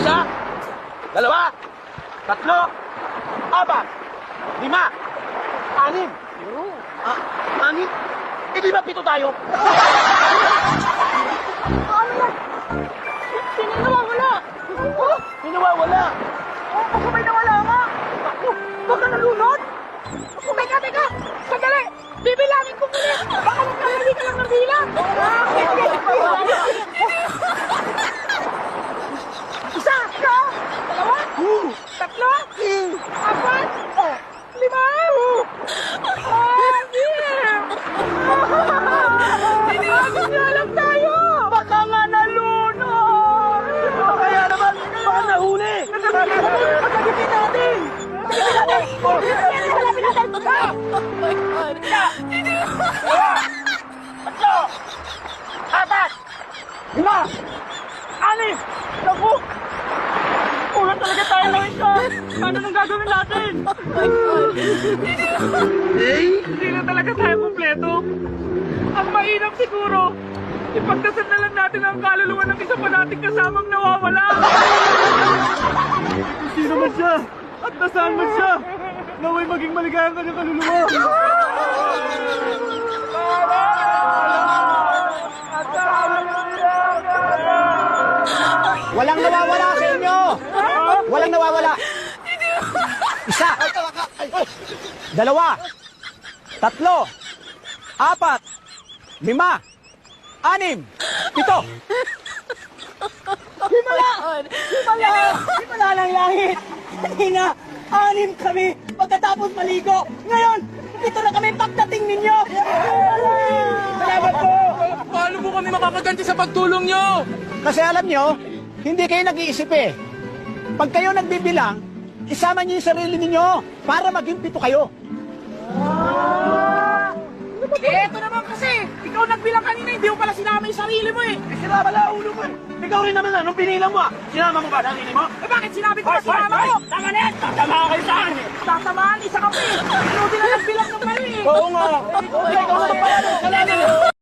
Isa, dalawa, tatlo, apat, lima, anim. Anim? Eh, di ba pito tayo? Ano yan? Sino nawawala? Sino nawawala? Ako may nawala nga. Baka nalunod? Teka. Sandali. Bibilangin ko muli. Baka nagkamali ka lang ng bilang. Isa. Dalawa. Tatlo. Apat. Lima. Hindi alam tayo. Baka nga nalunod! Kaya naman, baka nahuli! Pagkagipin natin. Palapin natin. Tatlo! Apat! Lima! Anim! Naku! Ulan talaga tayo ng isa! Ano nang gagawin natin? Hindi na talaga tayo kumpleto. Ang mainam siguro, ipagdasal na lang natin ang kaluluwa ng isa pa nating kasamang nawawala. Sino man siya? At nasaan man siya? Naway maging maligayang kanyang kaluluwa! Walang nawawala sa inyo! Walang nawawala! Isa! Dalawa! Tatlo! Apat! Lima! Anim! Pito! Himala ng langit. Kanina, 6 kami pagkatapos maligo. Ngayon, ito na kami pagdating ninyo. Salamat po! Paano po kami makakaganti sa pagtulong nyo? Kasi alam nyo, hindi kayo nag-iisip eh. Pag kayo nagbibilang, isama nyo yung sarili ninyo para maging 7 kayo. Ito naman kasi, ikaw nagbilang kanina, hindi mo pala sinama yung sarili mo eh. Sinama na ulo mo eh! Ikaw rin naman anong pinilang mo ah! Sinama mo ba sarili mo? Eh bakit sinabi ko na sinama mo? Tama na yan! Tama kayo sa akin eh! Tatamaan, isa kami. Hindi na nagbilang ng mali eh. Oo nga! Ikaw na pala! Salamat!